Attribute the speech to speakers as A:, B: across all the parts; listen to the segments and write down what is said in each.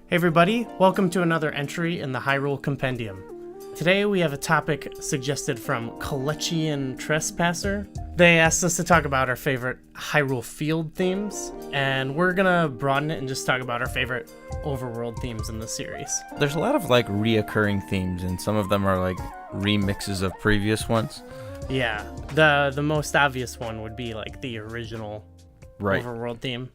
A: Hey everybody, welcome to another entry in the Hyrule Compendium. Today we have a topic suggested from Kalechian Trespasser. They asked us to talk about our favorite Hyrule Field themes, and we're gonna broaden it and just talk about our favorite Overworld themes in the series.
B: There's a lot of reoccurring themes, and some of them are remixes of previous ones.
A: Yeah, the most obvious one would be the original Overworld theme.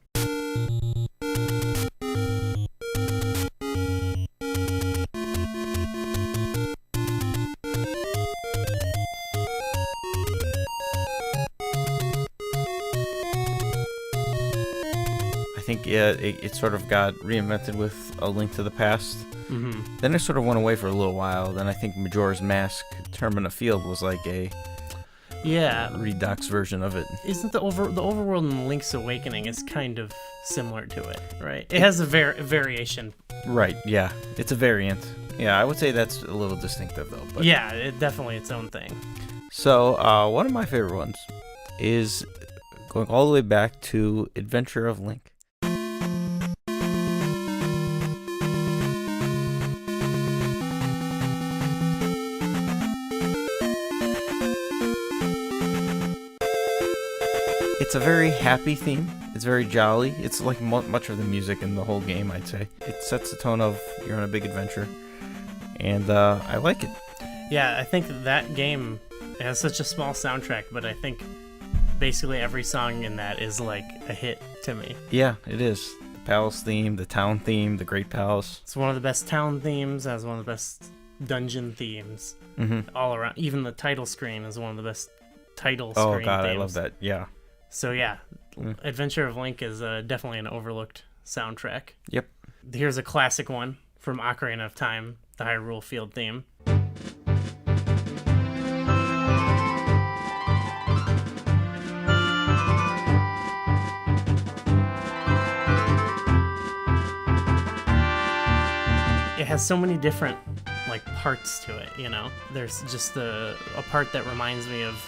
B: I think it sort of got reinvented with A Link to the Past.
A: Mm-hmm.
B: Then it sort of went away for a little while. Then I think Majora's Mask, Termina Field was a redux version of it.
A: Isn't the Overworld in Link's Awakening is kind of similar to it, right? It has a variation.
B: Right, yeah. It's a variant. Yeah, I would say that's a little distinctive though. But...
A: yeah, definitely its own thing.
B: So, one of my favorite ones is going all the way back to Adventure of Link. It's a very happy theme. It's very jolly. It's like much of the music in the whole game, I'd say. It sets the tone of you're on a big adventure, and I like it.
A: Yeah, I think that game has such a small soundtrack, but I think basically every song in that is a hit to me.
B: Yeah, it is. The palace theme, the town theme, the Great Palace.
A: It's one of the best town themes, has one of the best dungeon themes all around. Even the title screen is one of the best title screen themes.
B: Oh god, I love that, yeah.
A: So yeah, Adventure of Link is definitely an overlooked soundtrack.
B: Yep.
A: Here's a classic one from Ocarina of Time, the Hyrule Field theme. It has so many different parts to it, There's just a part that reminds me of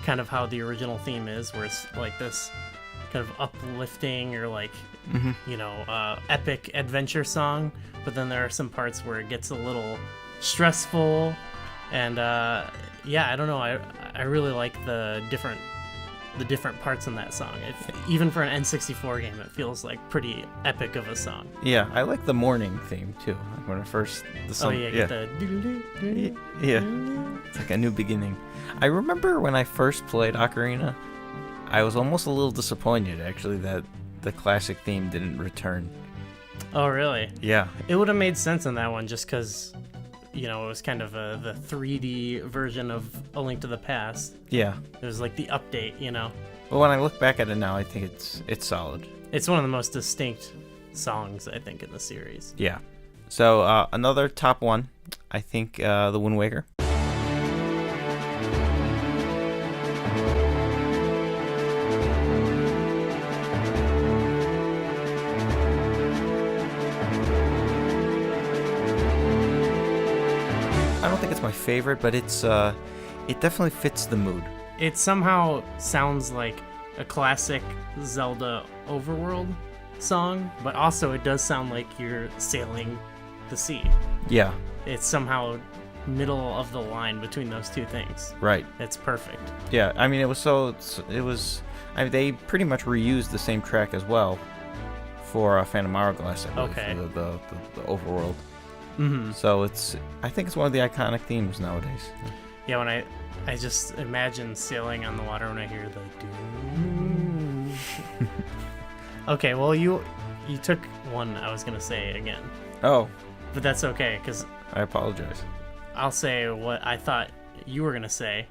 A: kind of how the original theme is, where it's this kind of uplifting or epic adventure song, but then there are some parts where it gets a little stressful, and I don't know, I really like the different parts in that song. Even for an N64 game, it feels pretty epic of a song.
B: Yeah, I like the morning theme too. When it first the song,
A: yeah.
B: It's like a new beginning. I remember when I first played Ocarina, I was almost a little disappointed actually that the classic theme didn't return.
A: Oh really?
B: Yeah.
A: It would have made sense in that one just because it was kind of the 3D version of A Link to the Past.
B: Yeah.
A: It was the update,
B: But when I look back at it now, I think it's solid.
A: It's one of the most distinct songs, I think, in the series.
B: Yeah. So another top one, I think the Wind Waker. I don't think it's my favorite, but it definitely fits the mood.
A: It somehow sounds like a classic Zelda Overworld song, but also it does sound like you're sailing the sea.
B: Yeah.
A: It's somehow middle of the line between those two things.
B: Right.
A: It's perfect.
B: Yeah, I mean, they pretty much reused the same track as well for Phantom Hourglass, I believe,
A: okay.
B: For the Overworld.
A: Mm-hmm.
B: So I think it's one of the iconic themes nowadays.
A: Yeah, when I just imagine sailing on the water when I hear the doo. Okay, well you took one I was gonna say again.
B: Oh.
A: But that's okay, because
B: I apologize.
A: I'll say what I thought you were gonna say,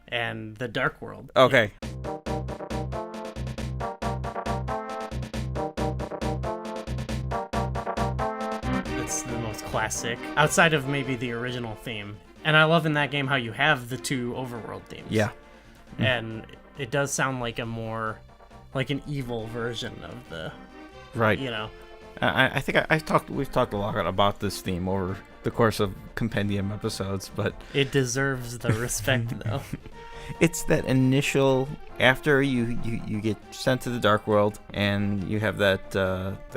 A: and the Dark World.
B: Okay.
A: It's the most classic, outside of maybe the original theme. And I love in that game how you have the two Overworld themes.
B: Yeah.
A: And it does sound like a more, an evil version of the,
B: right. I think we've talked a lot about this theme over the course of Compendium episodes, but
A: It deserves the respect, though.
B: it's that initial after you get sent to the Dark World and you have that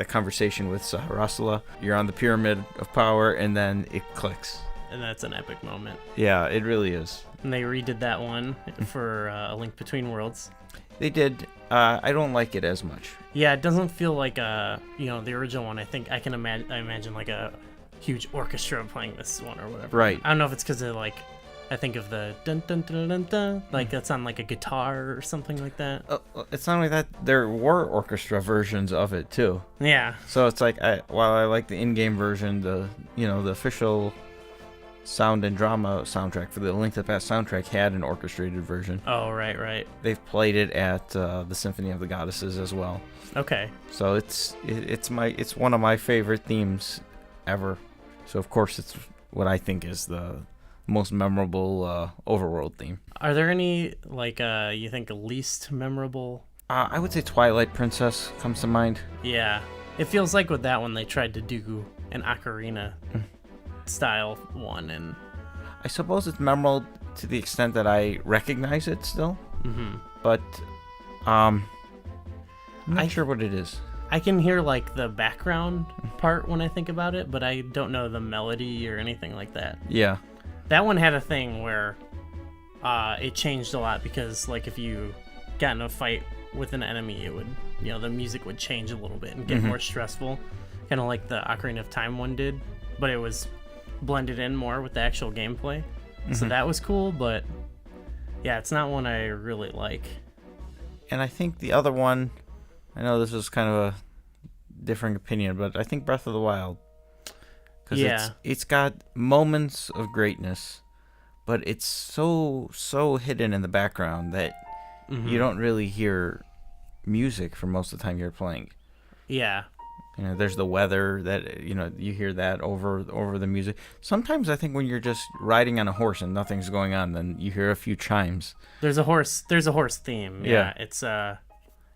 B: conversation with Saharasala. You're on the Pyramid of Power, and then it clicks.
A: And that's an epic moment.
B: Yeah, it really is.
A: And they redid that one for A Link Between Worlds.
B: They did. I don't like it as much.
A: Yeah, it doesn't feel like the original one. I think I imagine like a huge orchestra playing this one or whatever.
B: Right.
A: I don't know if it's because of like, I think of the dun dun dun dun dun, like that's on like a guitar or something like that.
B: It's not only that, there were orchestra versions of it too.
A: Yeah.
B: So it's like, while I like the in-game version, the official sound and drama soundtrack for the Link to the Past soundtrack had an orchestrated version.
A: Oh, right.
B: They've played it at the Symphony of the Goddesses as well.
A: Okay.
B: So it's one of my favorite themes ever. So of course it's what I think is the most memorable Overworld theme.
A: Are there any like you think least memorable?
B: I would say Twilight Princess comes to mind.
A: Yeah. It feels like with that one they tried to do an ocarina style one, and
B: I suppose it's memorable to the extent that I recognize it still.
A: Mm-hmm.
B: But I'm not sure what it is.
A: I can hear like the background part when I think about it, but I don't know the melody or anything like that.
B: Yeah.
A: That one had a thing where it changed a lot because like if you got in a fight with an enemy, it would, the music would change a little bit and get more stressful, kind of like the Ocarina of Time one did, but it was blended in more with the actual gameplay. So that was cool, but yeah, it's not one I really like.
B: And I think the other one, I know this is kind of a differing opinion, but I think Breath of the Wild. Because it's got moments of greatness, but it's so hidden in the background that you don't really hear music for most of the time you're playing.
A: Yeah.
B: There's the weather that, you hear that over the music. Sometimes I think when you're just riding on a horse and nothing's going on, then you hear a few chimes.
A: There's a horse theme. Yeah. It's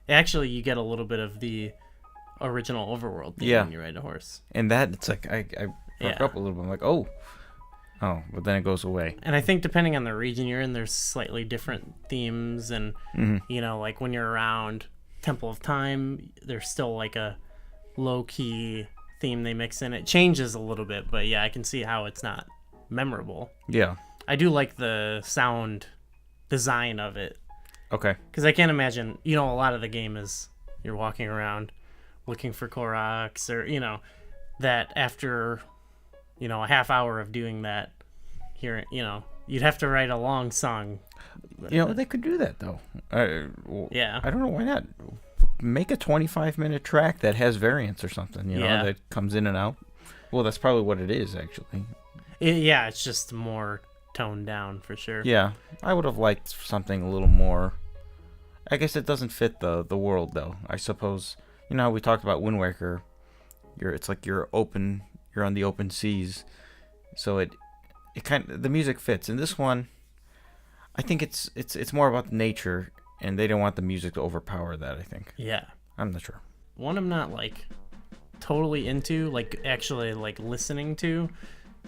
A: actually you get a little bit of the original Overworld theme when you ride a horse.
B: And that, it's like I perk up a little bit. I'm like, oh, but then it goes away.
A: And I think depending on the region you're in, there's slightly different themes, and like when you're around Temple of Time, there's still like a low-key theme they mix in. It changes a little bit, but yeah, I can see how it's not memorable.
B: Yeah.
A: I do like the sound design of it.
B: Okay.
A: Because I can't imagine, a lot of the game is you're walking around looking for Koroks, or, that after, a half hour of doing that, here, you'd have to write a long song.
B: They could do that, though.
A: Yeah.
B: I don't know, why not? Make a 25-minute track that has variants or something, that comes in and out. Well, that's probably what it is, actually.
A: It's just more toned down, for sure.
B: Yeah, I would have liked something a little more. I guess it doesn't fit the world, though. I suppose, how we talked about Wind Waker. It's like you're on the open seas, so it the music fits. In this one, I think it's more about nature. And they don't want the music to overpower that, I think.
A: Yeah.
B: I'm not sure.
A: One I'm not, like, totally into, like, actually, like, listening to,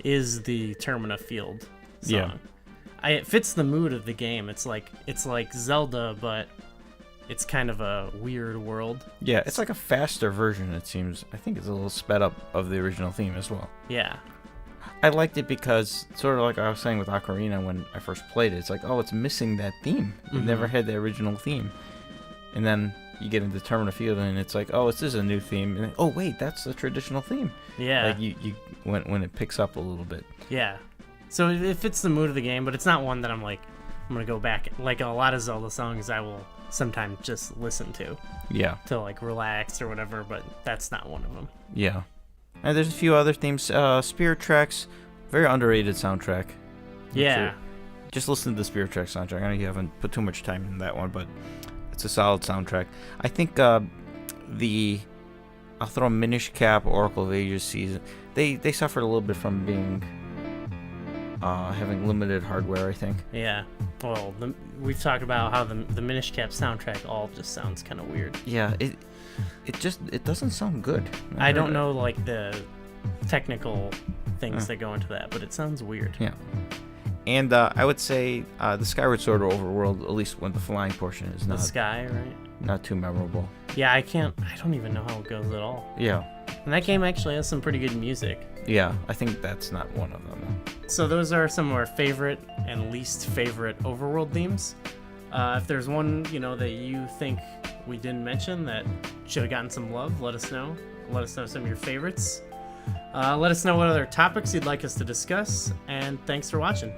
A: is the Termina Field song. Yeah. It fits the mood of the game. It's like Zelda, but it's kind of a weird world.
B: Yeah, it's like a faster version, it seems. I think it's a little sped up of the original theme as well.
A: Yeah.
B: I liked it because, sort of like I was saying with Ocarina when I first played it, it's like, it's missing that theme. It never had the original theme. And then you get into Termina Field and it's like, this is a new theme. And then, wait, that's the traditional theme.
A: Yeah.
B: Like you when it picks up a little bit.
A: Yeah. So it fits the mood of the game, but it's not one that I'm like, I'm going to go back. Like a lot of Zelda songs I will sometimes just listen to.
B: Yeah.
A: To like relax or whatever, but that's not one of them.
B: Yeah. And there's a few other themes. Spirit Tracks, very underrated soundtrack.
A: Yeah.
B: Just listen to the Spirit Tracks soundtrack. I know you haven't put too much time in that one, but it's a solid soundtrack. I think I'll throw Minish Cap, Oracle of Ages season. They suffered a little bit from being having limited hardware, I think.
A: Yeah. Well, we've talked about how the Minish Cap soundtrack all just sounds kind of weird.
B: Yeah, it doesn't sound good.
A: I don't know like the technical things that go into that, but it sounds weird.
B: Yeah. And I would say the Skyward Sword or Overworld, at least when the flying portion is
A: The sky, right?
B: not too memorable.
A: Yeah, I don't even know how it goes at all.
B: Yeah.
A: And that game actually has some pretty good music.
B: Yeah, I think that's not one of them.
A: So those are some of our favorite and least favorite Overworld themes. If there's one, that you think we didn't mention that should have gotten some love, let us know. Let us know some of your favorites. Let us know what other topics you'd like us to discuss, and thanks for watching.